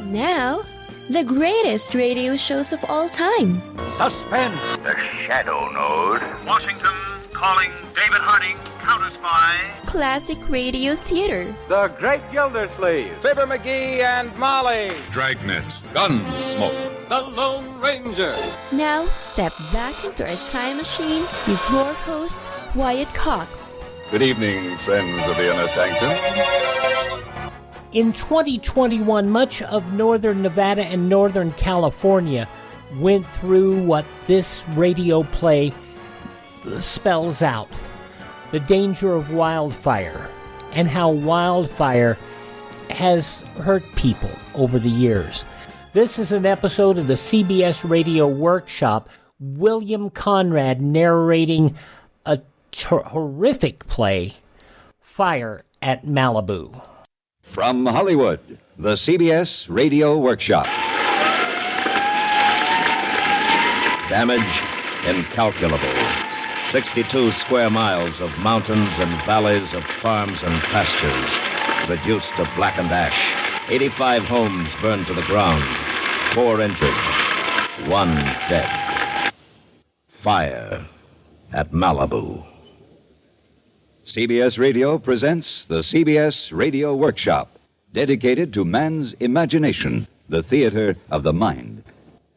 Now, the greatest radio shows of all time. Suspense. The Shadow Node. Washington calling David Harding, counter-spy. Classic radio theater. The Great Gildersleeve. Fibber McGee and Molly. Dragnet. Gunsmoke. The Lone Ranger. Now, step back into our time machine with your host, Wyatt Cox. Good evening, friends of the Inner Sanctum. In 2021, much of northern Nevada and northern California went through what this radio play spells out. The danger of wildfire and how wildfire has hurt people over the years. This is an episode of the CBS Radio Workshop, William Conrad narrating a horrific play, Fire at Malibu. From Hollywood, the CBS Radio Workshop. Damage incalculable. 62 square miles of mountains and valleys of farms and pastures reduced to blackened ash. 85 homes burned to the ground. 4 injured. 1 dead. Fire at Malibu. CBS Radio presents the CBS Radio Workshop, dedicated to man's imagination, the theater of the mind.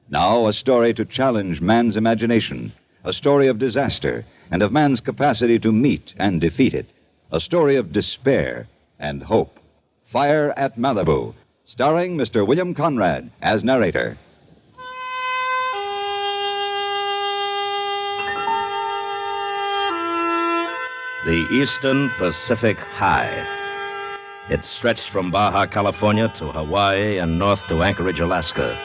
Now, a story to challenge man's imagination, a story of disaster and of man's capacity to meet and defeat it, a story of despair and hope. Fire at Malibu, starring Mr. William Conrad as narrator. The Eastern Pacific High. It stretched from Baja, California to Hawaii and north to Anchorage, Alaska,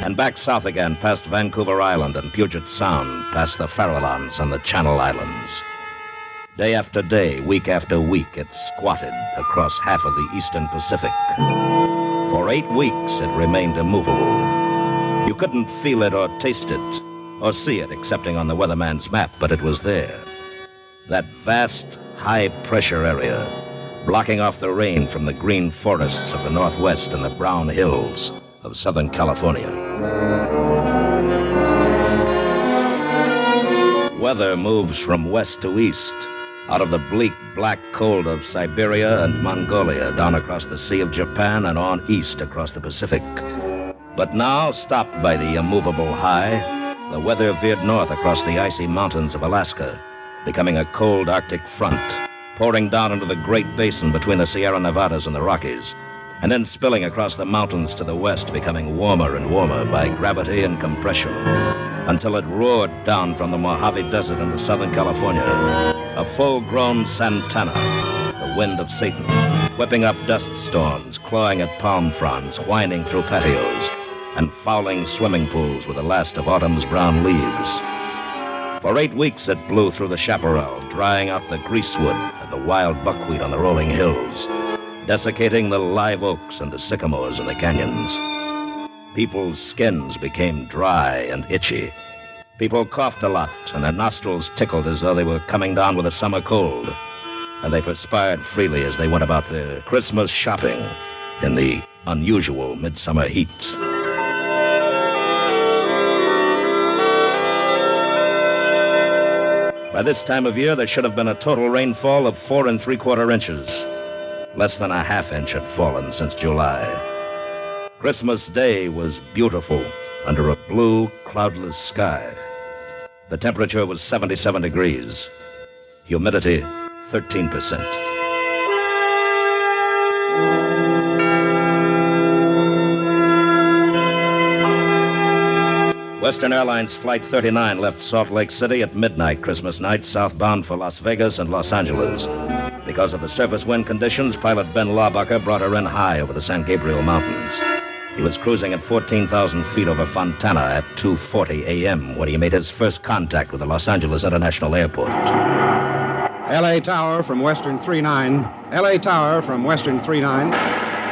and back south again past Vancouver Island and Puget Sound, past the Farallones and the Channel Islands. Day after day, week after week, it squatted across half of the Eastern Pacific. For 8 weeks, it remained immovable. You couldn't feel it or taste it or see it, excepting on the weatherman's map, but it was there. That vast, high-pressure area, blocking off the rain from the green forests of the Northwest and the brown hills of Southern California. Weather moves from west to east, out of the bleak, black cold of Siberia and Mongolia, down across the Sea of Japan and on east across the Pacific. But now, stopped by the immovable high, the weather veered north across the icy mountains of Alaska, becoming a cold Arctic front, pouring down into the Great Basin between the Sierra Nevadas and the Rockies, and then spilling across the mountains to the west, becoming warmer and warmer by gravity and compression, until it roared down from the Mojave Desert into Southern California, a full-grown Santana, the wind of Satan, whipping up dust storms, clawing at palm fronds, whining through patios, and fouling swimming pools with the last of autumn's brown leaves. For 8 weeks it blew through the chaparral, drying out the greasewood and the wild buckwheat on the rolling hills, desiccating the live oaks and the sycamores in the canyons. People's skins became dry and itchy. People coughed a lot, and their nostrils tickled as though they were coming down with a summer cold. And they perspired freely as they went about their Christmas shopping in the unusual midsummer heat. By this time of year, there should have been a total rainfall of 4 3/4 inches. Less than a half inch had fallen since July. Christmas Day was beautiful under a blue, cloudless sky. The temperature was 77 degrees. Humidity, 13%. Western Airlines Flight 39 left Salt Lake City at midnight Christmas night, southbound for Las Vegas and Los Angeles. Because of the surface wind conditions, pilot Ben Laubacher brought her in high over the San Gabriel Mountains. He was cruising at 14,000 feet over Fontana at 2:40 a.m. when he made his first contact with the Los Angeles International Airport. L.A. Tower from Western 39. L.A. Tower from Western 39.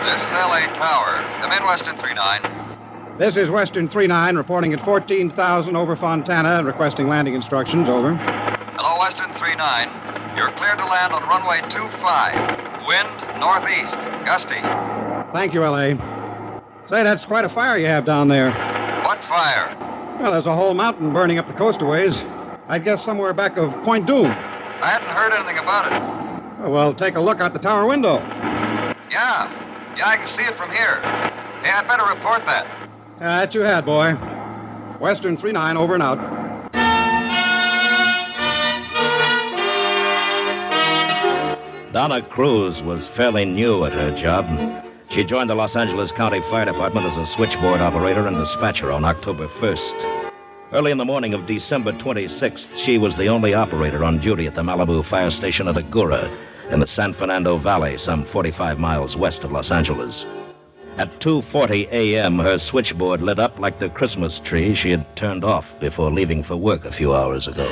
This is L.A. Tower. Come in, Western 39. This is Western 39 reporting at 14,000 over Fontana and requesting landing instructions. Over. Hello, Western 39. You're cleared to land on runway 25. Wind northeast, gusty. Thank you, L.A. Say, that's quite a fire you have down there. What fire? Well, there's a whole mountain burning up the coast a ways. I'd guess somewhere back of Point Doom. I hadn't heard anything about it. Well, take a look out the tower window. Yeah, I can see it from here. Hey, I'd better report that. That you had, boy. Western 39, over and out. Donna Cruz was fairly new at her job. She joined the Los Angeles County Fire Department as a switchboard operator and dispatcher on October 1st. Early in the morning of December 26th, she was the only operator on duty at the Malibu fire station at Agoura in the San Fernando Valley, some 45 miles west of Los Angeles. At 2:40 a.m., her switchboard lit up like the Christmas tree she had turned off before leaving for work a few hours ago.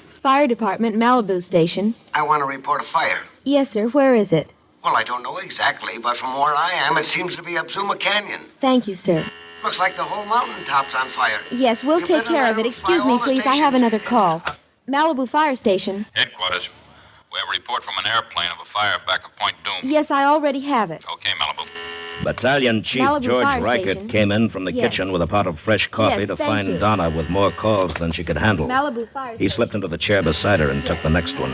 Fire Department, Malibu Station. I want to report a fire. Yes, sir. Where is it? Well, I don't know exactly, but from where I am, it seems to be up Zuma Canyon. Thank you, sir. Looks like the whole mountaintop's on fire. Yes, we'll take care of it. Excuse me, please. I have another call. Malibu Fire Station. Headquarters. We have a report from an airplane of a fire back at Point Doom. Yes, I already have it. Okay, Malibu. Battalion Chief Malibu George Fire Reichert Station. came in from the kitchen with a pot of fresh coffee Yes, to thank find you. Donna with more calls than she could handle. Malibu Fire He Station. slipped into the chair beside her and took the next one.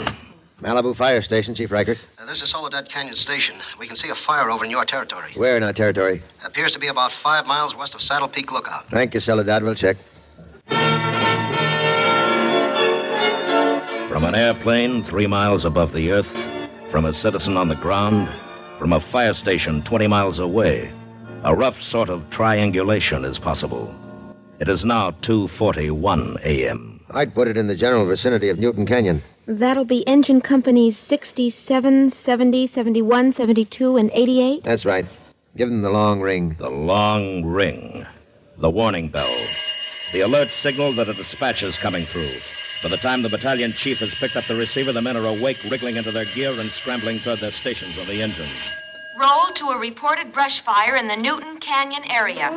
Malibu Fire Station, Chief Reichert. This is Soledad Canyon Station. We can see a fire over in your territory. Where in our territory? Appears to be about 5 miles west of Saddle Peak Lookout. Thank you, Soledad. We'll check. From an airplane 3 miles above the earth, from a citizen on the ground, from a fire station 20 miles away, a rough sort of triangulation is possible. It is now 2:41 a.m. I'd put it in the general vicinity of Newton Canyon. That'll be engine companies 67, 70, 71, 72, and 88? That's right. Give them the long ring. The long ring. The warning bell. The alert signal that a dispatch is coming through. By the time the battalion chief has picked up the receiver, the men are awake, wriggling into their gear and scrambling toward their stations on the engine. Roll to a reported brush fire in the Newton Canyon area.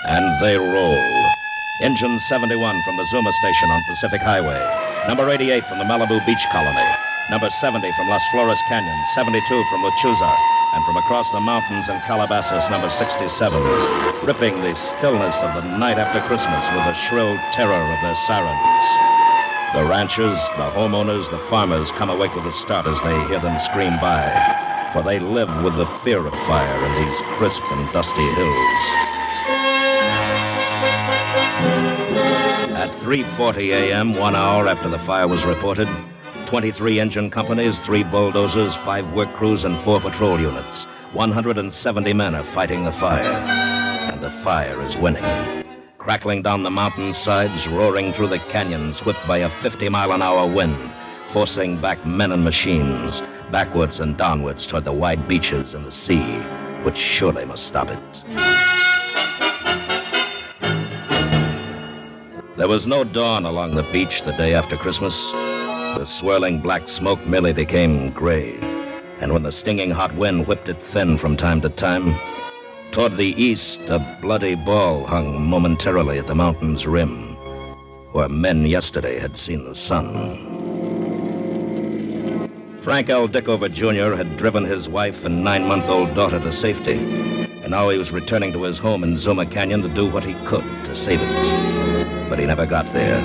And they roll. Engine 71 from the Zuma station on Pacific Highway. Number 88 from the Malibu Beach Colony. Number 70 from Las Flores Canyon. 72 from Lechuza. And from across the mountains in Calabasas, number 67. Ripping the stillness of the night after Christmas with the shrill terror of their sirens. The ranchers, the homeowners, the farmers come awake with a start as they hear them scream by. For they live with the fear of fire in these crisp and dusty hills. At 3:40 a.m., 1 hour after the fire was reported, 23 engine companies, 3 bulldozers, 5 work crews, and 4 patrol units. 170 men are fighting the fire. And the fire is winning. Crackling down the mountain sides, roaring through the canyons, whipped by a 50-mile-an-hour wind, forcing back men and machines, backwards and downwards toward the wide beaches and the sea, which surely must stop it. There was no dawn along the beach the day after Christmas. The swirling black smoke merely became gray, and when the stinging hot wind whipped it thin from time to time, toward the east a bloody ball hung momentarily at the mountain's rim, where men yesterday had seen the sun. Frank L. Dickover Jr. had driven his wife and 9-month-old daughter to safety, and now he was returning to his home in Zuma Canyon to do what he could to save it. But he never got there.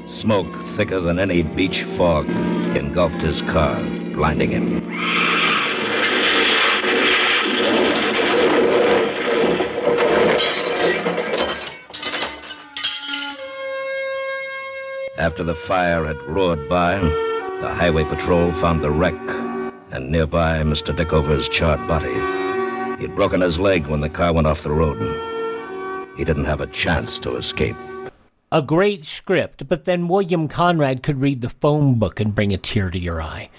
Smoke thicker than any beach fog engulfed his car, blinding him. After the fire had roared by, the highway patrol found the wreck, and nearby Mr. Dickover's charred body. He'd broken his leg when the car went off the road. He didn't have a chance to escape. A great script, but then William Conrad could read the phone book and bring a tear to your eye.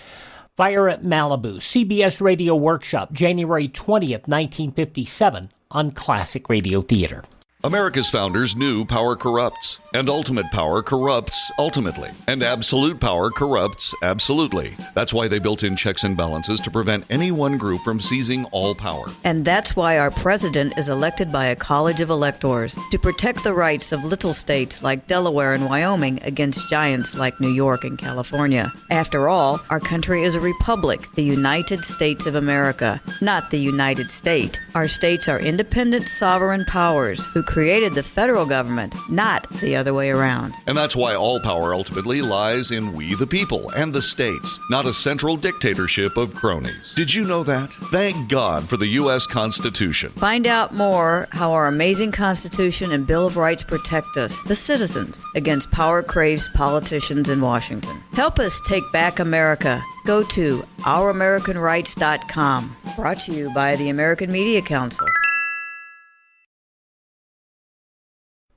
Fire at Malibu, CBS Radio Workshop, January 20th, 1957, on Classic Radio Theater. America's founders knew power corrupts, and ultimate power corrupts ultimately, and absolute power corrupts absolutely. That's why they built in checks and balances to prevent any one group from seizing all power. And that's why our president is elected by a college of electors to protect the rights of little states like Delaware and Wyoming against giants like New York and California. After all, our country is a republic, the United States of America, not the United State. Our states are independent sovereign powers who created the federal government, not the other way around. And that's why all power ultimately lies in we the people and the states, not a central dictatorship of cronies. Did you know that? Thank God for the U.S. Constitution. Find out more how our amazing Constitution and Bill of Rights protect us, the citizens, against power-crazed politicians in Washington. Help us take back America. Go to ouramericanrights.com. Brought to you by the American Media Council.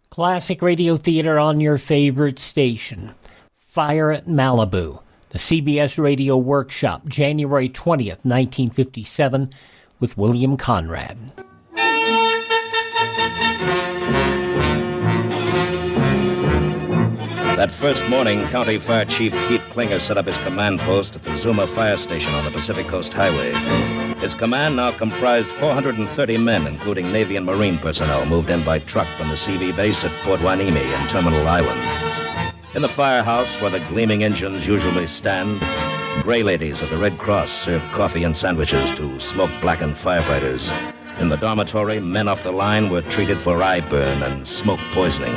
Classic radio theater on your favorite station. Fire-in-Malibu. The CBS Radio Workshop, January 20th, 1957, with William Conrad. That first morning, County Fire Chief Keith Klinger set up his command post at the Zuma Fire Station on the Pacific Coast Highway. His command now comprised 430 men, including Navy and Marine personnel, moved in by truck from the CV base at Port Hueneme and Terminal Island. In the firehouse, where the gleaming engines usually stand, gray ladies of the Red Cross served coffee and sandwiches to smoke-blackened firefighters. In the dormitory, men off the line were treated for eye burn and smoke poisoning.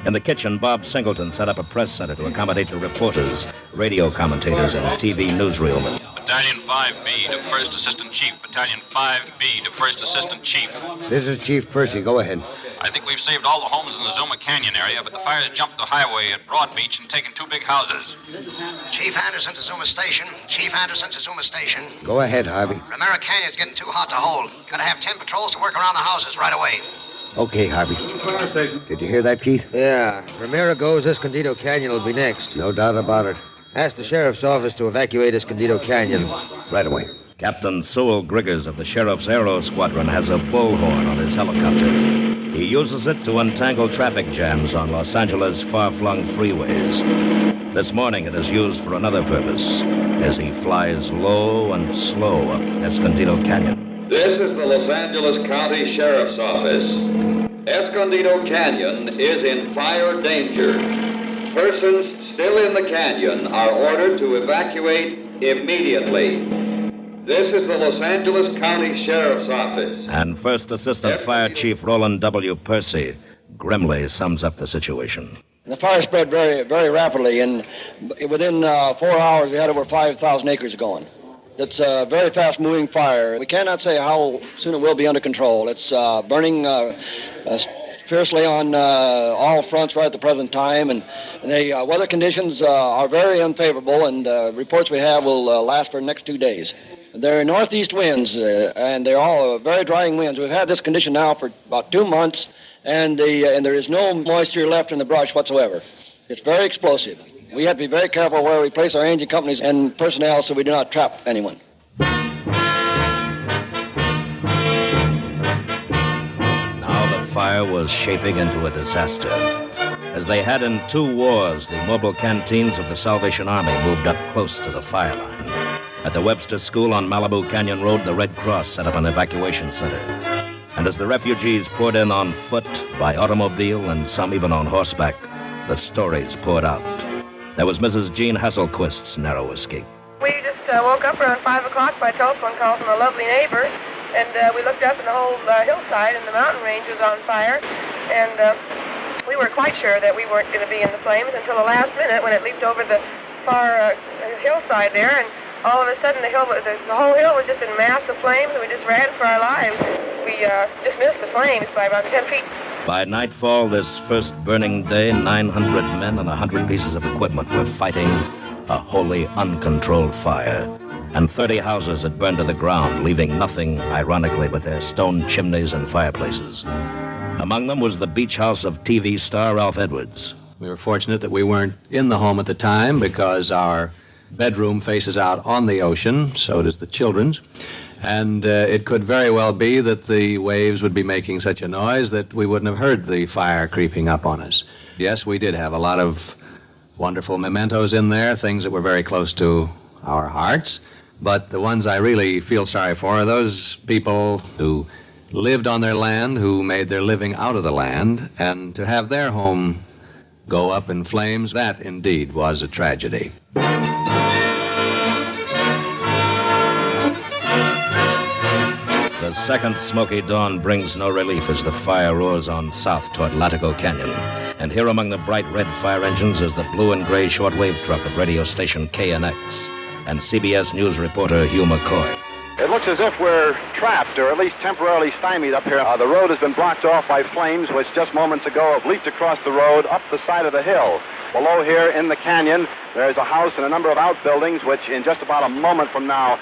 In the kitchen, Bob Singleton set up a press center to accommodate the reporters, radio commentators, and TV newsreelmen. Battalion 5B to First Assistant Chief. Battalion 5B to First Assistant Chief. This is Chief Percy. Go ahead. I think we've saved all the homes in the Zuma Canyon area, but the fire's jumped the highway at Broad Beach and taken 2 big houses. Chief Anderson to Zuma Station. Chief Anderson to Zuma Station. Go ahead, Harvey. Romero Canyon's getting too hot to hold. Gotta have 10 patrols to work around the houses right away. Okay, Harvey. Did you hear that, Keith? Yeah. Romero goes, Escondido Canyon will be next. No doubt about it. Ask the sheriff's office to evacuate Escondido Canyon. Right away. Captain Sewell Griggers of the Sheriff's Aero Squadron has a bullhorn on his helicopter. He uses it to untangle traffic jams on Los Angeles' far-flung freeways. This morning it is used for another purpose, as he flies low and slow up Escondido Canyon. This is the Los Angeles County Sheriff's Office. Escondido Canyon is in fire danger. Persons still in the canyon are ordered to evacuate immediately. This is the Los Angeles County Sheriff's Office. And First Assistant Fire Chief Roland W. Percy grimly sums up the situation. The fire spread very, very rapidly, and within 4 hours we had over 5,000 acres going. It's a very fast-moving fire. We cannot say how soon it will be under control. It's burning fiercely on all fronts right at the present time, and the weather conditions are very unfavorable, and reports we have will last for the next 2 days. They're northeast winds, and they're all very drying winds. We've had this condition now for about 2 months, and there is no moisture left in the brush whatsoever. It's very explosive. We have to be very careful where we place our engine companies and personnel so we do not trap anyone. Now the fire was shaping into a disaster. As they had in 2 wars, the mobile canteens of the Salvation Army moved up close to the fire line. At the Webster School on Malibu Canyon Road, the Red Cross set up an evacuation center. And as the refugees poured in on foot, by automobile, and some even on horseback, the stories poured out. There was Mrs. Jean Hasselquist's narrow escape. We just woke up around 5 o'clock by telephone call from a lovely neighbor, and we looked up and the whole hillside and the mountain range was on fire, and we were quite sure that we weren't going to be in the flames until the last minute when it leaped over the far hillside there, and all of a sudden the whole hill was just in mass of flames, and we just ran for our lives. We just missed the flames by about 10 feet. By nightfall this first burning day, 900 men and 100 pieces of equipment were fighting a wholly uncontrolled fire. And 30 houses had burned to the ground, leaving nothing, ironically, but their stone chimneys and fireplaces. Among them was the beach house of TV star Ralph Edwards. We were fortunate that we weren't in the home at the time because our bedroom faces out on the ocean, so does the children's. And it could very well be that the waves would be making such a noise that we wouldn't have heard the fire creeping up on us. Yes, we did have a lot of wonderful mementos in there, things that were very close to our hearts. But the ones I really feel sorry for are those people who lived on their land, who made their living out of the land, and to have their home go up in flames, that indeed was a tragedy. The second smoky dawn brings no relief as the fire roars on south toward Latigo Canyon. And here among the bright red fire engines is the blue and gray shortwave truck of radio station KNX and CBS News reporter Hugh McCoy. It looks as if we're trapped, or at least temporarily stymied up here. The road has been blocked off by flames, which just moments ago have leaped across the road up the side of the hill. Below here in the canyon, there's a house and a number of outbuildings, which in just about a moment from now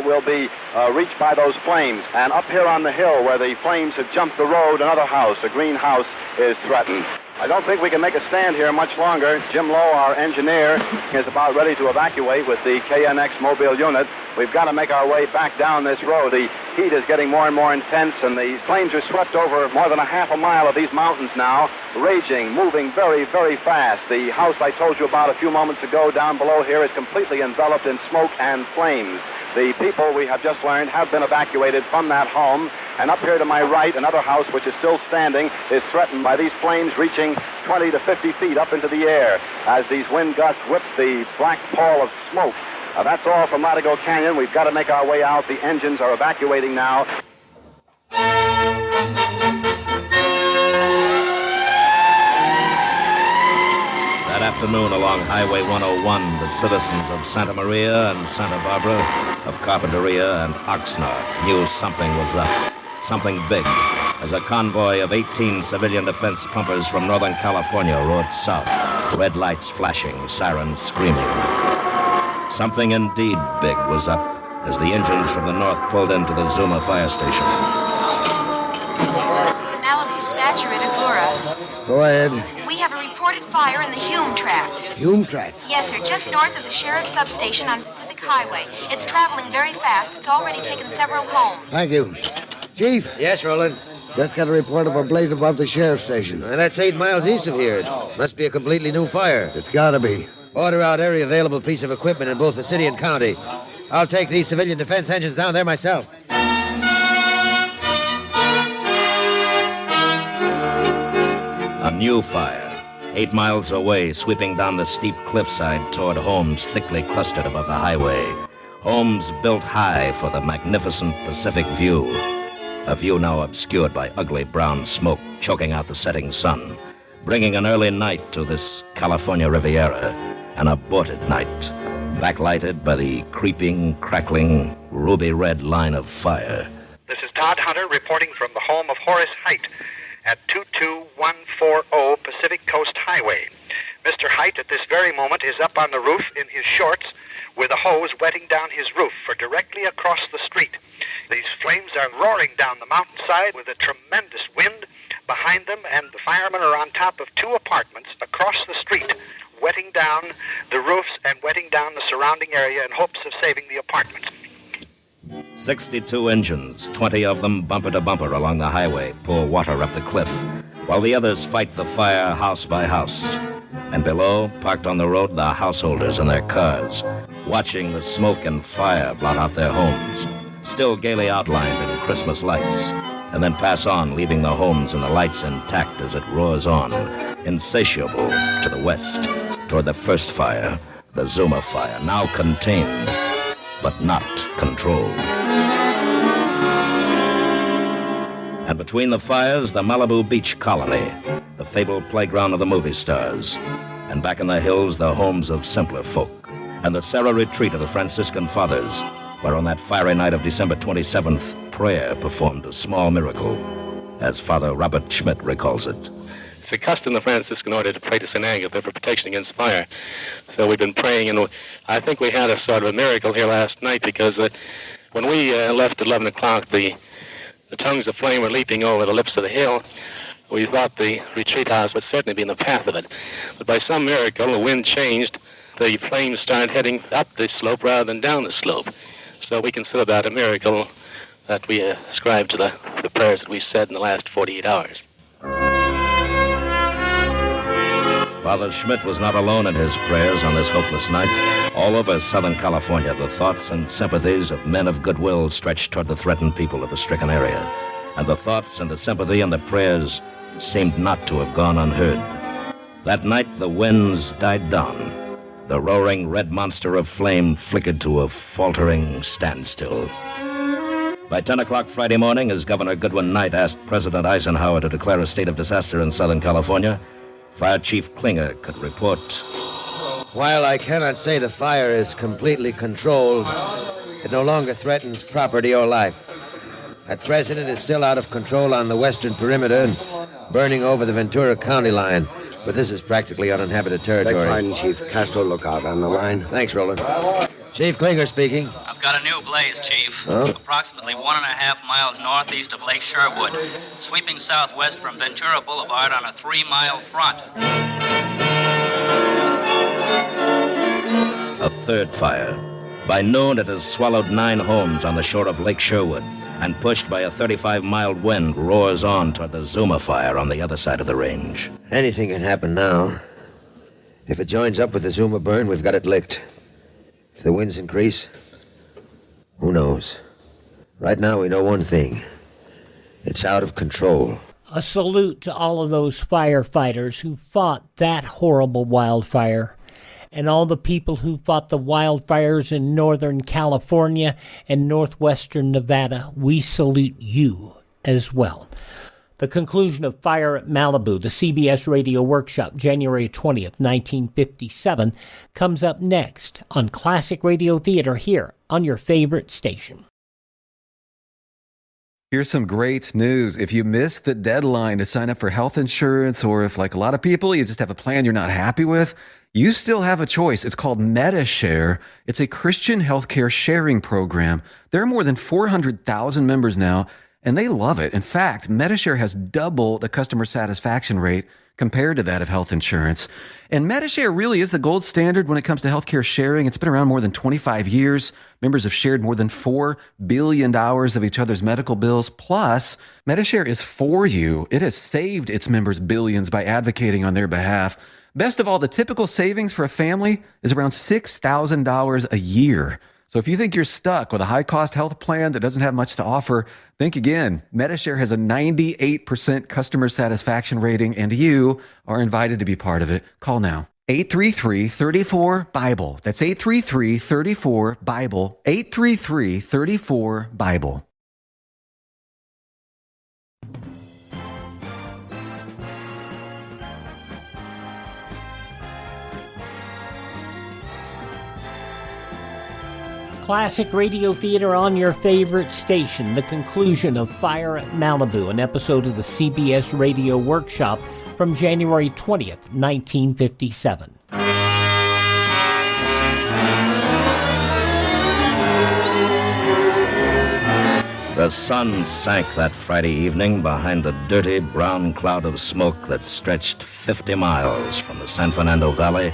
will be reached by those flames. And up here on the hill where the flames have jumped the road, another house, a green house, is threatened. I don't think we can make a stand here much longer. Jim Lowe, our engineer, is about ready to evacuate with the KNX mobile unit. We've got to make our way back down this road. The heat is getting more and more intense, and the flames are swept over more than a half a mile of these mountains now, raging, moving very, very fast. The house I told you about a few moments ago down below here is completely enveloped in smoke and flames. The people, we have just learned, have been evacuated from that home. And up here to my right, another house which is still standing is threatened by these flames reaching 20 to 50 feet up into the air as these wind gusts whip the black pall of smoke. That's all from Latigo Canyon. We've got to make our way out. The engines are evacuating now. That afternoon along Highway 101, the citizens of Santa Maria and Santa Barbara, of Carpinteria and Oxnard knew something was up. Something big, as a convoy of 18 civilian defense pumpers from Northern California roared south, red lights flashing, sirens screaming. Something indeed big was up as the engines from the north pulled into the Zuma fire station. This is the Malibu dispatcher at Agora. Go ahead. We have a reported fire in the Hume Tract. Hume Tract? Yes, sir, just north of the sheriff's substation on Pacific Highway. It's traveling very fast. It's already taken several homes. Thank you. Chief? Yes, Roland? Just got a report of a blaze above the sheriff's station. That's 8 miles east of here. It must be a completely new fire. It's gotta be. Order out every available piece of equipment in both the city and county. I'll take these civilian defense engines down there myself. A new fire, 8 miles away, sweeping down the steep cliffside toward homes thickly clustered above the highway. Homes built high for the magnificent Pacific view. A view now obscured by ugly brown smoke choking out the setting sun, bringing an early night to this California Riviera, an aborted night, backlighted by the creeping, crackling, ruby-red line of fire. This is Todd Hunter reporting from the home of Horace Height at 22140 Pacific Coast Highway. Mr. Height at this very moment is up on the roof in his shorts with a hose wetting down his roof for directly across the street. These flames are roaring down the mountainside with a tremendous wind behind them, and the firemen are on top of 2 apartments across the street, wetting down the roofs and wetting down the surrounding area in hopes of saving the apartments. 62 engines, 20 of them bumper to bumper along the highway, pour water up the cliff, while the others fight the fire house by house. And below, parked on the road, the householders in their cars, watching the smoke and fire blot out their homes, still gaily outlined in Christmas lights, and then pass on, leaving the homes and the lights intact as it roars on, insatiable to the west, toward the first fire, the Zuma fire, now contained, but not controlled. And between the fires, the Malibu beach colony, the fabled playground of the movie stars, and back in the hills, the homes of simpler folk, and the Serra retreat of the Franciscan fathers, where on that fiery night of December 27th, prayer performed a small miracle, as Father Robert Schmidt recalls it. It's a custom of the Franciscan order to pray to St. Agatha for protection against fire. So we've been praying, and I think we had a sort of a miracle here last night, because when we left at 11 o'clock, the tongues of flame were leaping over the lips of the hill. We thought the retreat house would certainly be in the path of it. But by some miracle, the wind changed. The flames started heading up the slope rather than down the slope. So we consider that a miracle that we ascribe to the prayers that we said in the last 48 hours. Father Schmidt was not alone in his prayers on this hopeless night. All over Southern California, the thoughts and sympathies of men of goodwill stretched toward the threatened people of the stricken area. And the thoughts and the sympathy and the prayers seemed not to have gone unheard. That night, the winds died down. The roaring red monster of flame flickered to a faltering standstill. By 10 o'clock Friday morning, as Governor Goodwin Knight asked President Eisenhower to declare a state of disaster in Southern California, Fire Chief Klinger could report. While I cannot say the fire is completely controlled, it no longer threatens property or life. At present, it is still out of control on the western perimeter and burning over the Ventura County line. But this is practically uninhabited territory. Beg pardon, Chief. Castro Lookout on the line. Thanks, Roland. Chief Klinger speaking. I've got a new blaze, Chief. Huh? Approximately 1.5 miles northeast of Lake Sherwood, sweeping southwest from Ventura Boulevard on a 3-mile front. A third fire. By noon, it has swallowed 9 homes on the shore of Lake Sherwood, and pushed by a 35-mile wind, roars on toward the Zuma fire on the other side of the range. Anything can happen now. If it joins up with the Zuma burn, we've got it licked. If the winds increase, who knows? Right now, we know one thing. It's out of control. A salute to all of those firefighters who fought that horrible wildfire, and all the people who fought the wildfires in Northern California and northwestern Nevada. We salute you as well. The conclusion of Fire at Malibu, the CBS Radio Workshop, January 20th, 1957, comes up next on Classic Radio Theater here on your favorite station. Here's some great news. If you missed the deadline to sign up for health insurance, or if, like a lot of people, you just have a plan you're not happy with, you still have a choice. It's called MediShare. It's a Christian healthcare sharing program. There are more than 400,000 members now, and they love it. In fact, MediShare has double the customer satisfaction rate compared to that of health insurance. And MediShare really is the gold standard when it comes to healthcare sharing. It's been around more than 25 years. Members have shared more than $4 billion of each other's medical bills. Plus, MediShare is for you. It has saved its members billions by advocating on their behalf. Best of all, the typical savings for a family is around $6,000 a year. So if you think you're stuck with a high-cost health plan that doesn't have much to offer, think again. MediShare has a 98% customer satisfaction rating, and you are invited to be part of it. Call now. 833-34-BIBLE. That's 833-34-BIBLE. 833-34-BIBLE. Classic Radio Theater on your favorite station. The conclusion of Fire at Malibu, an episode of the CBS Radio Workshop from January 20th, 1957. The sun sank that Friday evening behind a dirty brown cloud of smoke that stretched 50 miles from the San Fernando Valley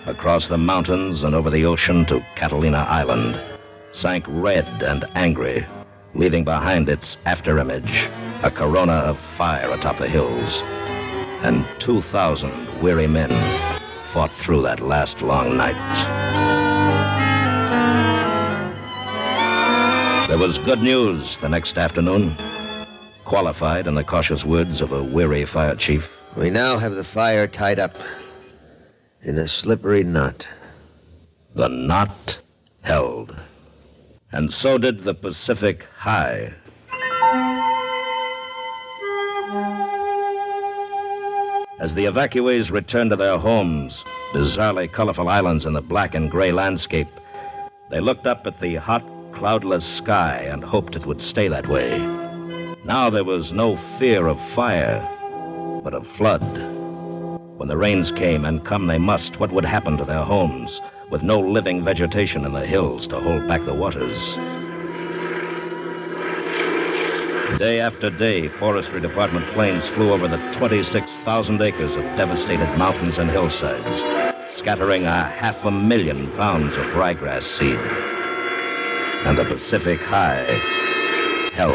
across the mountains and over the ocean to Catalina Island, sank red and angry, leaving behind its afterimage a corona of fire atop the hills. And 2,000 weary men fought through that last long night. There was good news the next afternoon, qualified in the cautious words of a weary fire chief. We now have the fire tied up in a slippery knot. The knot held. And so did the Pacific High. As the evacuees returned to their homes, bizarrely colorful islands in the black and gray landscape, they looked up at the hot, cloudless sky and hoped it would stay that way. Now there was no fear of fire, but of flood. When the rains came, and come they must, what would happen to their homes, with no living vegetation in the hills to hold back the waters? Day after day, Forestry Department planes flew over the 26,000 acres of devastated mountains and hillsides, scattering 500,000 pounds of ryegrass seed. And the Pacific High hell.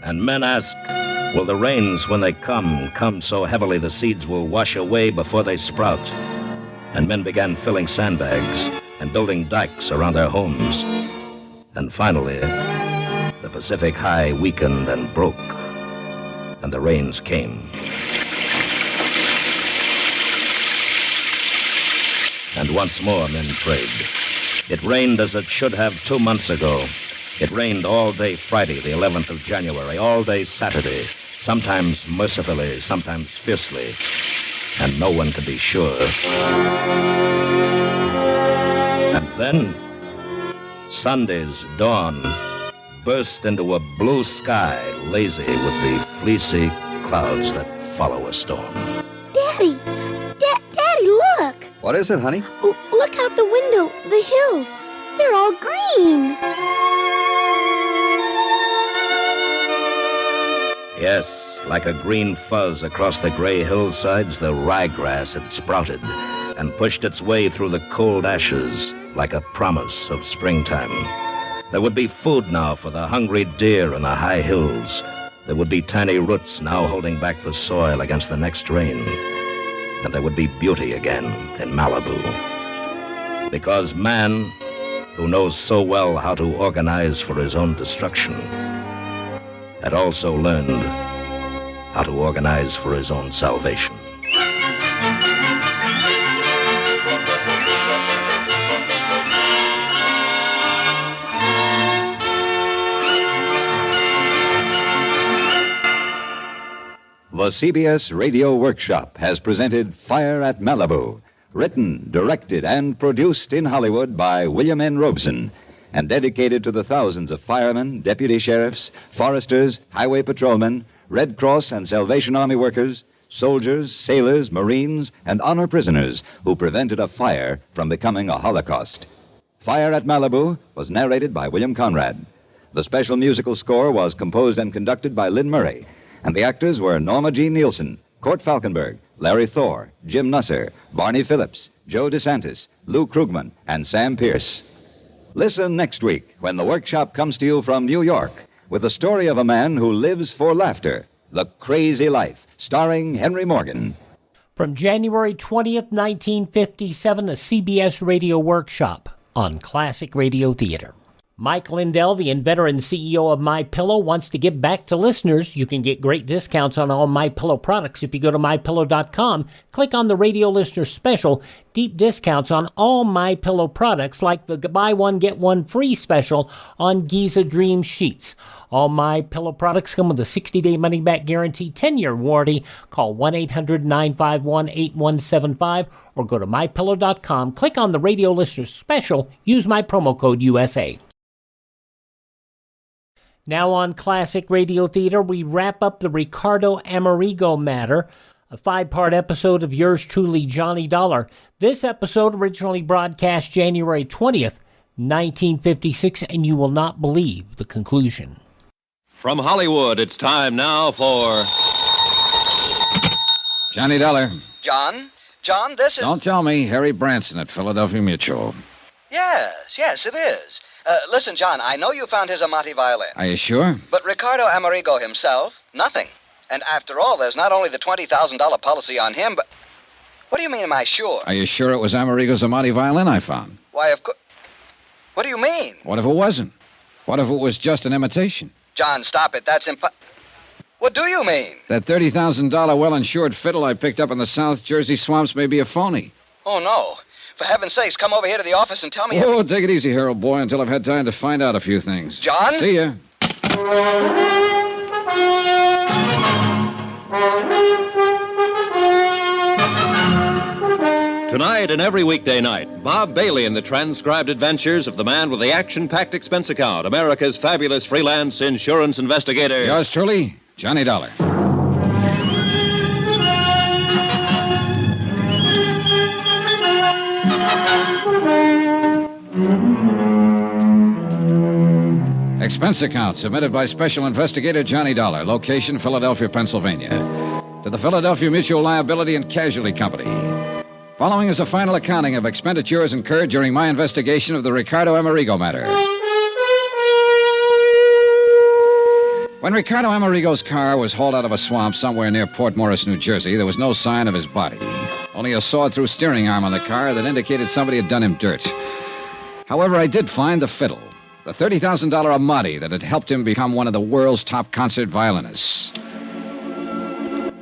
And men ask, will the rains, when they come so heavily the seeds will wash away before they sprout? And men began filling sandbags and building dikes around their homes. And finally, the Pacific High weakened and broke, and the rains came. And once more men prayed. It rained as it should have 2 months ago. It rained all day Friday, the 11th of January, all day Saturday, sometimes mercifully, sometimes fiercely, and no one could be sure. And then, Sunday's dawn burst into a blue sky, lazy with the fleecy clouds that follow a storm. Daddy! Daddy, look! What is it, honey? Look out the window. The hills. They're all green. Yes, like a green fuzz across the gray hillsides, the ryegrass had sprouted and pushed its way through the cold ashes like a promise of springtime. There would be food now for the hungry deer in the high hills. There would be tiny roots now holding back the soil against the next rain. And there would be beauty again in Malibu. Because man, who knows so well how to organize for his own destruction, had also learned how to organize for his own salvation. The CBS Radio Workshop has presented Fire at Malibu, written, directed, and produced in Hollywood by William N. Robeson, and dedicated to the thousands of firemen, deputy sheriffs, foresters, highway patrolmen, Red Cross and Salvation Army workers, soldiers, sailors, Marines, and honor prisoners who prevented a fire from becoming a Holocaust. Fire at Malibu was narrated by William Conrad. The special musical score was composed and conducted by Lynn Murray, and the actors were Norma Jean Nielsen, Court Falkenberg, Larry Thor, Jim Nusser, Barney Phillips, Joe DeSantis, Lou Krugman, and Sam Pierce. Listen next week when the workshop comes to you from New York with the story of a man who lives for laughter, The Crazy Life, starring Henry Morgan. From January 20th, 1957, the CBS Radio Workshop on Classic Radio Theater. Mike Lindell, the inveterate CEO of MyPillow, wants to give back to listeners. You can get great discounts on all MyPillow products if you go to MyPillow.com. Click on the radio listener special. Deep discounts on all MyPillow products, like the buy one, get one free special on Giza Dream Sheets. All MyPillow products come with a 60-day money-back guarantee, 10-year warranty. Call 1-800-951-8175 or go to MyPillow.com. Click on the radio listener special. Use my promo code USA. Now on Classic Radio Theater, we wrap up the Ricardo Amerigo Matter, a 5-part episode of yours truly, Johnny Dollar. This episode originally broadcast January 20th, 1956, and you will not believe the conclusion. From Hollywood, it's time now for... Johnny Dollar. John, this is... Don't tell me Harry Branson at Philadelphia Mutual. Yes, it is. Listen, John, I know you found his Amati violin. Are you sure? But Ricardo Amerigo himself, nothing. And after all, there's not only the $20,000 policy on him, but... What do you mean, am I sure? Are you sure it was Amerigo's Amati violin I found? Why, of course... What do you mean? What if it wasn't? What if it was just an imitation? John, stop it. That's What do you mean? That $30,000 well-insured fiddle I picked up in the South Jersey swamps may be a phony. Oh, no. For heaven's sakes, come over here to the office and tell me... Oh, take it easy, Harold boy, until I've had time to find out a few things. John? See ya. Tonight and every weekday night, Bob Bailey in the transcribed adventures of the man with the action-packed expense account, America's fabulous freelance insurance investigator. Yours truly, Johnny Dollar. Expense account submitted by Special Investigator Johnny Dollar. Location, Philadelphia, Pennsylvania. To the Philadelphia Mutual Liability and Casualty Company. Following is a final accounting of expenditures incurred during my investigation of the Ricardo Amerigo matter. When Ricardo Amerigo's car was hauled out of a swamp somewhere near Port Morris, New Jersey, there was no sign of his body. Only a sawed-through steering arm on the car that indicated somebody had done him dirt. However, I did find the fiddle, the $30,000 Amati that had helped him become one of the world's top concert violinists.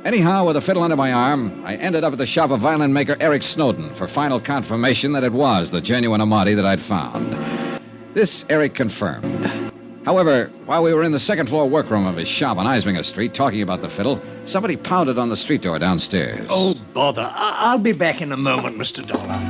Anyhow, with a fiddle under my arm, I ended up at the shop of violin maker Eric Snowden for final confirmation that it was the genuine Amati that I'd found. This Eric confirmed. However, while we were in the second-floor workroom of his shop on Eisminger Street talking about the fiddle, somebody pounded on the street door downstairs. Oh, bother. I'll be back in a moment, Mr. Dollar.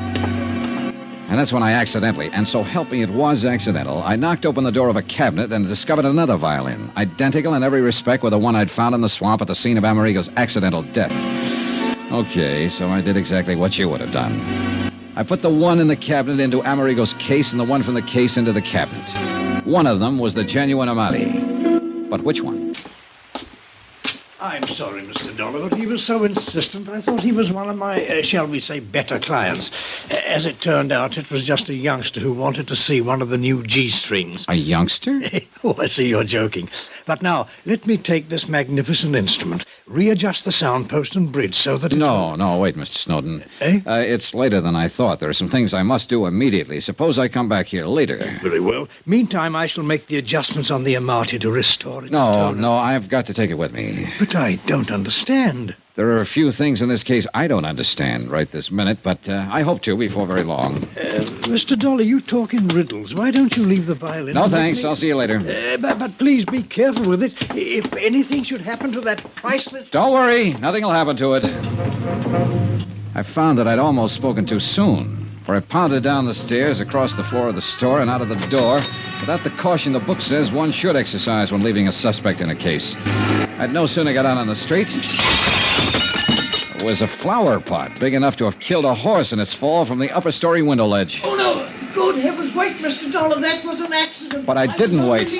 And that's when I accidentally, and so help me it was accidental, I knocked open the door of a cabinet and discovered another violin, identical in every respect with the one I'd found in the swamp at the scene of Amerigo's accidental death. Okay, so I did exactly what you would have done. I put the one in the cabinet into Amerigo's case and the one from the case into the cabinet. One of them was the genuine Amati. But which one? I'm sorry, Mr. Dollar, but he was so insistent. I thought he was one of my, shall we say, better clients. As it turned out, it was just a youngster who wanted to see one of the new G-strings. A youngster? Oh, I see you're joking. But now, let me take this magnificent instrument, readjust the sound post and bridge so that... No, wait, Mr. Snowden. Eh? It's later than I thought. There are some things I must do immediately. Suppose I come back here later. Very well. Meantime, I shall make the adjustments on the Amati to restore its tone. No, I've got to take it with me. But I don't understand. There are a few things in this case I don't understand right this minute, but I hope to before very long. Mr. Dollar, you talk in riddles. Why don't you leave the violin? No, thanks. I'll see you later. But please be careful with it. If anything should happen to that priceless... Don't worry. Nothing will happen to it. I found that I'd almost spoken too soon, for I pounded down the stairs, across the floor of the store, and out of the door without the caution the book says one should exercise when leaving a suspect in a case. I'd no sooner got out on the street... It was a flower pot big enough to have killed a horse in its fall from the upper story window ledge. Oh, no. Good heavens, wait, Mr. Dollar. That was an accident. But I didn't wait.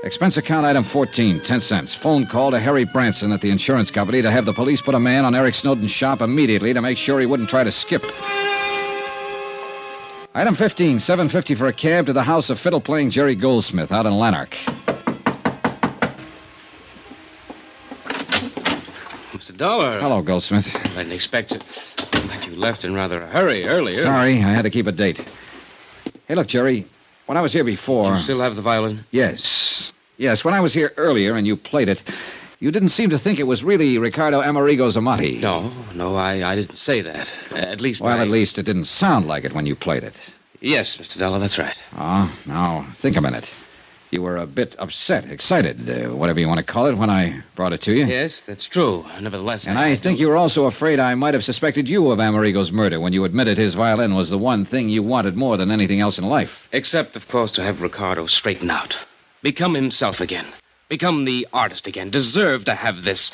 Expense account item 14, 10 cents. Phone call to Harry Branson at the insurance company to have the police put a man on Eric Snowden's shop immediately to make sure he wouldn't try to skip. Item 15, $7.50 for a cab to the house of fiddle-playing Jerry Goldsmith out in Lanark. Mr. Dollar. Hello, Goldsmith. I didn't expect it. But you left in rather a hurry earlier. Sorry, I had to keep a date. Hey, look, Jerry, when I was here before... You still have the violin? Yes, when I was here earlier and you played it, you didn't seem to think it was really Ricardo Amerigo's Amati. No, I didn't say that. At least at least it didn't sound like it when you played it. Yes, Mr. Dollar, that's right. Oh, now, think a minute. You were a bit upset, excited, whatever you want to call it, when I brought it to you. Yes, that's true. Nevertheless... And I think you were also afraid I might have suspected you of Amerigo's murder when you admitted his violin was the one thing you wanted more than anything else in life. Except, of course, to have Ricardo straighten out. Become himself again. Become the artist again. Deserve to have this...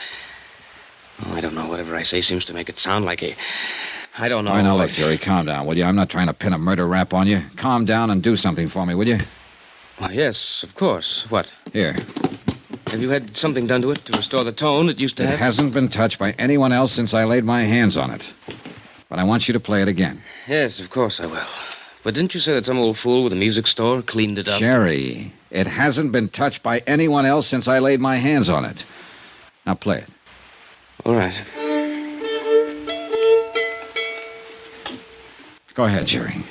Oh, I don't know. Whatever I say seems to make it sound like a... I don't know. All right, now, look, Jerry, calm down, will you? I'm not trying to pin a murder rap on you. Calm down and do something for me, will you? Why, yes, of course. What? Here. Have you had something done to it to restore the tone it used to have? It hasn't been touched by anyone else since I laid my hands on it. But I want you to play it again. Yes, of course I will. But didn't you say that some old fool with a music store cleaned it up? Jerry, it hasn't been touched by anyone else since I laid my hands on it. Now play it. All right. Go ahead, Jerry.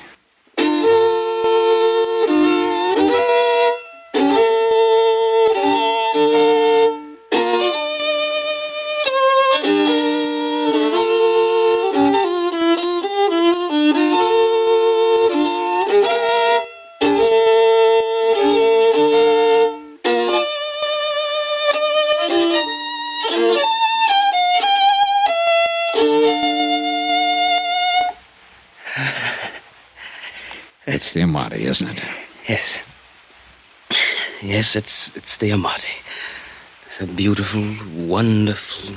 It's the Amati, isn't it? Yes. Yes, it's the Amati. A beautiful, wonderful...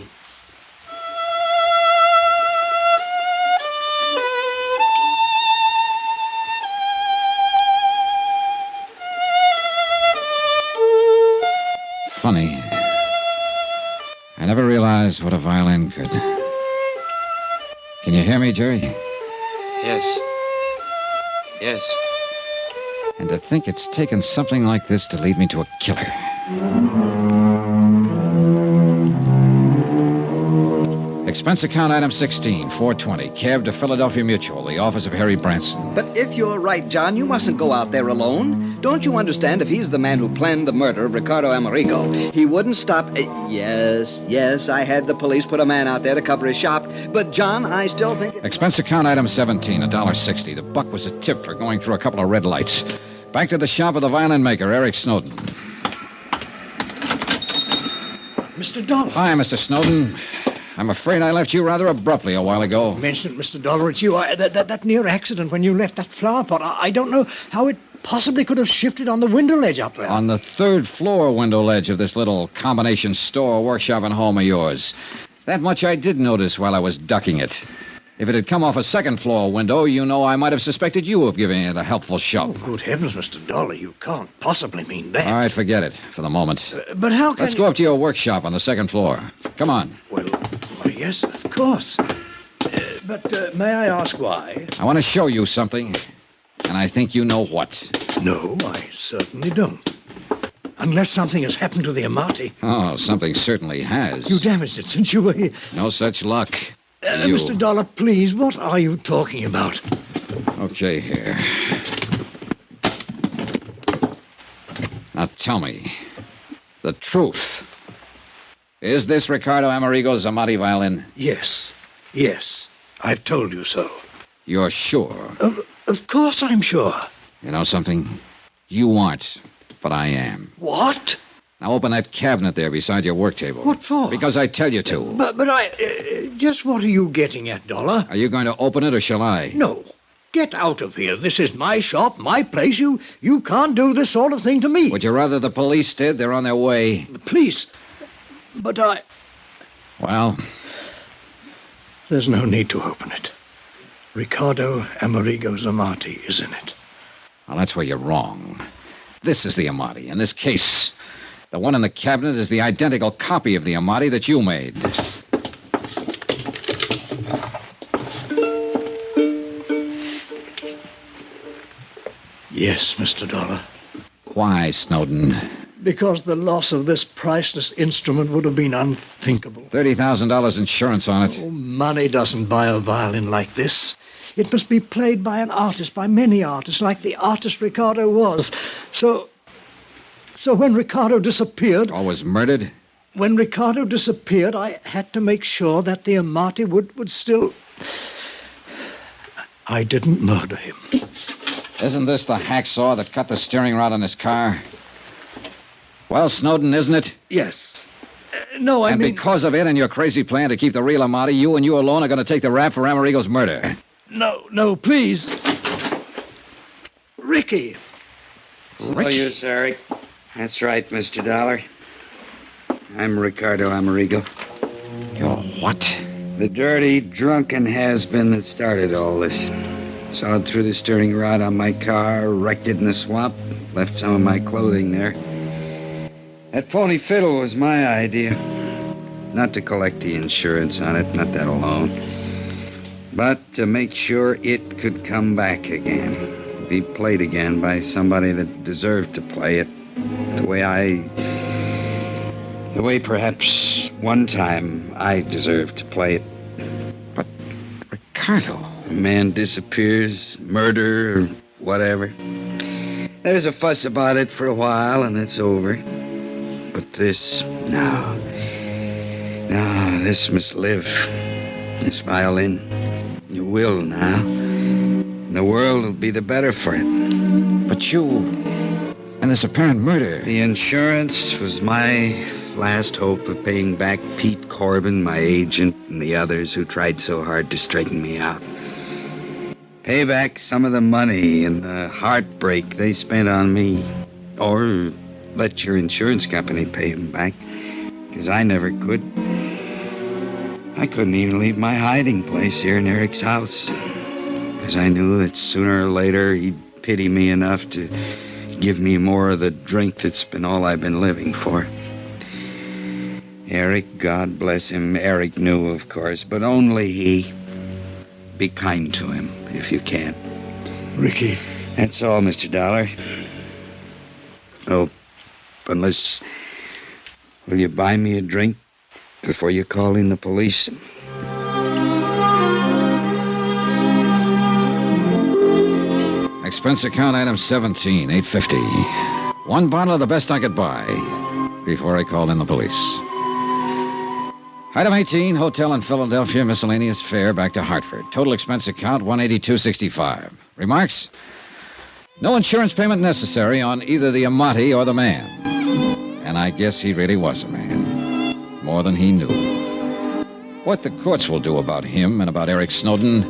Funny. I never realized what a violin could. Can you hear me, Jerry? Yes. Yes. And to think it's taken something like this to lead me to a killer. Expense account item 16, 420. Cab to Philadelphia Mutual, the office of Harry Branson. But if you're right, John, you mustn't go out there alone. Don't you understand if he's the man who planned the murder of Ricardo Amerigo, he wouldn't stop... Yes, I had the police put a man out there to cover his shop. But, John, I still think... Expense account item 17, $1.60. The buck was a tip for going through a couple of red lights. Back to the shop of the violin maker, Eric Snowden. Mr. Dollar. Hi, Mr. Snowden. I'm afraid I left you rather abruptly a while ago. Mention it, Mr. Dollar. It's you. That near accident when you left that flower pot. I don't know how it possibly could have shifted on the window ledge up there. On the third floor window ledge of this little combination store, workshop, and home of yours. That much I did notice while I was ducking it. If it had come off a second floor window, you know I might have suspected you of giving it a helpful shove. Oh, good heavens, Mr. Dollar, you can't possibly mean that. All right, forget it for the moment. But how can Let's go up to your workshop on the second floor. Come on. Well, yes, of course. But may I ask why? I want to show you something, and I think you know what. No, I certainly don't. Unless something has happened to the Amati. Oh, something certainly has. You damaged it since you were here. No such luck. Mr. Dollar, please, what are you talking about? Okay, here. Now tell me, the truth. Is this Ricardo Amerigo's Amati violin? Yes. I've told you so. You're sure? Of course I'm sure. You know something? You aren't, but I am. What? Now open that cabinet there beside your work table. What for? Because I tell you to. But I... just what are you getting at, Dollar? Are you going to open it or shall I? No. Get out of here. This is my shop, my place. You can't do this sort of thing to me. Would you rather the police did? They're on their way. The police? But I... Well? There's no need to open it. Ricardo Amerigo's Amati is in it. Well, that's where you're wrong. This is the Amati. In this case, the one in the cabinet is the identical copy of the Amati that you made. Yes, Mr. Dollar. Why, Snowden? Because the loss of this priceless instrument would have been unthinkable. $30,000 insurance on it. Oh, money doesn't buy a violin like this. It must be played by an artist, by many artists, like the artist Ricardo was. So when Ricardo disappeared... Or was murdered? When Ricardo disappeared, I had to make sure that the Amati would still... I didn't murder him. Isn't this the hacksaw that cut the steering rod on his car? Well, Snowden, isn't it? Yes. No, I mean... And because of it and your crazy plan to keep the real Amati, you and you alone are going to take the rap for Amerigo's murder. No, please. Ricky. So you, Eric. That's right, Mr. Dollar. I'm Ricardo Amerigo. You're what? The dirty, drunken has-been that started all this. Sawed through the steering rod on my car, wrecked it in the swamp, left some of my clothing there. That phony fiddle was my idea. Not to collect the insurance on it, not that alone. But to make sure it could come back again. Be played again by somebody that deserved to play it. The way perhaps one time I deserved to play it. But, Ricardo... A man disappears, murder, or whatever. There's a fuss about it for a while, and it's over. But this, no, this must live. This violin, it will now. The world will be the better for it. But you, and this apparent murder... The insurance was my last hope of paying back Pete Corbin, my agent, and the others who tried so hard to straighten me out. Pay back some of the money and the heartbreak they spent on me. Or let your insurance company pay them back. Because I never could. I couldn't even leave my hiding place here in Eric's house. Because I knew that sooner or later he'd pity me enough to give me more of the drink that's been all I've been living for. Eric, God bless him. Eric knew, of course, but only he. Be kind to him, if you can. Ricky. That's all, Mr. Dollar. Oh, unless... Will you buy me a drink before you call in the police? Expense account item 17, $8.50. One bottle of the best I could buy before I called in the police. Item 18, hotel in Philadelphia, miscellaneous fare back to Hartford. Total expense account $182.65. Remarks? No insurance payment necessary on either the Amati or the man. And I guess he really was a man. More than he knew. What the courts will do about him and about Eric Snowden,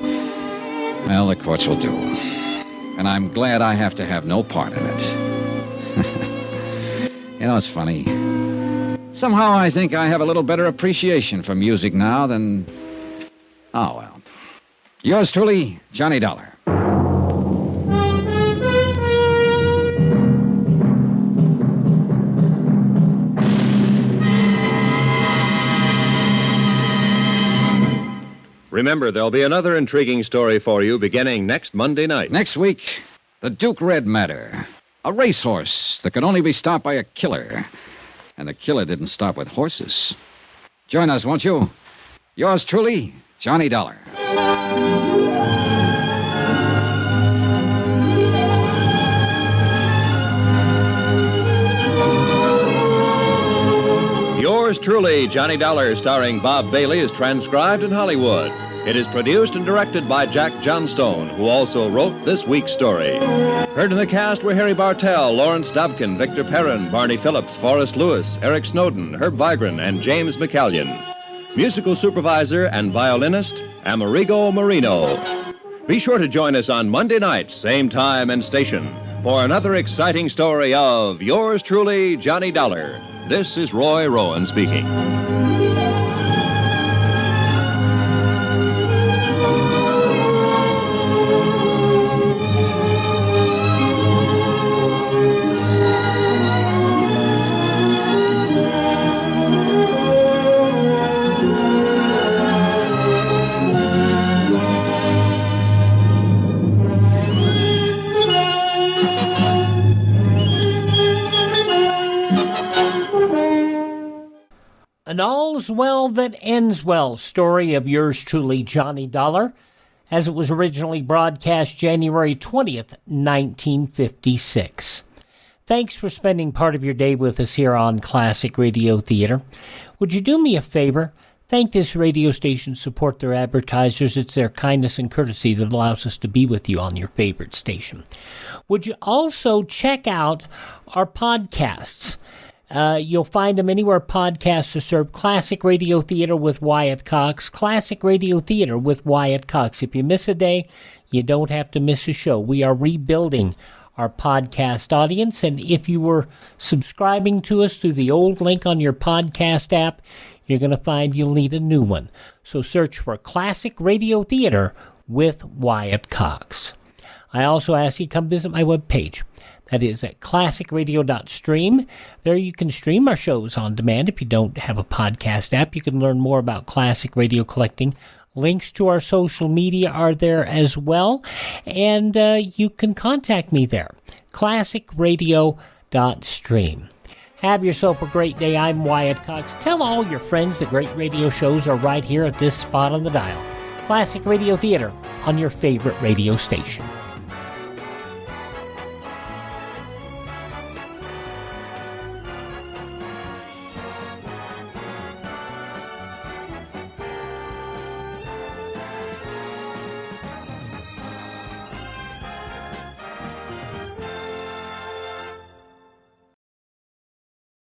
well, the courts will do. And I'm glad I have to have no part in it. You know, it's funny. Somehow I think I have a little better appreciation for music now than... Oh, well. Yours truly, Johnny Dollar. Remember, there'll be another intriguing story for you beginning next Monday night. Next week, the Duke Red Matter. A racehorse that could only be stopped by a killer. And the killer didn't stop with horses. Join us, won't you? Yours truly, Johnny Dollar. Yours truly, Johnny Dollar, starring Bob Bailey, is transcribed in Hollywood. It is produced and directed by Jack Johnstone, who also wrote this week's story. Heard in the cast were Harry Bartell, Lawrence Dobkin, Victor Perrin, Barney Phillips, Forrest Lewis, Eric Snowden, Herb Vigran, and James McCallion. Musical supervisor and violinist, Amerigo Marino. Be sure to join us on Monday night, same time and station, for another exciting story of Yours truly, Johnny Dollar. This is Roy Rowan speaking. An all's well that ends well story of yours truly, Johnny Dollar, as it was originally broadcast January 20th, 1956. Thanks for spending part of your day with us here on Classic Radio Theater. Would you do me a favor? Thank this radio station, support their advertisers. It's their kindness and courtesy that allows us to be with you on your favorite station. Would you also check out our podcasts? You'll find them anywhere podcasts are served. Classic Radio Theater with Wyatt Cox. Classic Radio Theater with Wyatt Cox. If you miss a day, you don't have to miss a show. We are rebuilding our podcast audience, and if you were subscribing to us through the old link on your podcast app, you're going to find you'll need a new one. So search for Classic Radio Theater with Wyatt Cox. I also ask you to come visit my webpage. That is at classicradio.stream. There you can stream our shows on demand. If you don't have a podcast app, you can learn more about classic radio collecting. Links to our social media are there as well. And you can contact me there. classicradio.stream. Have yourself a great day. I'm Wyatt Cox. Tell all your friends that great radio shows are right here at this spot on the dial. Classic Radio Theater on your favorite radio station.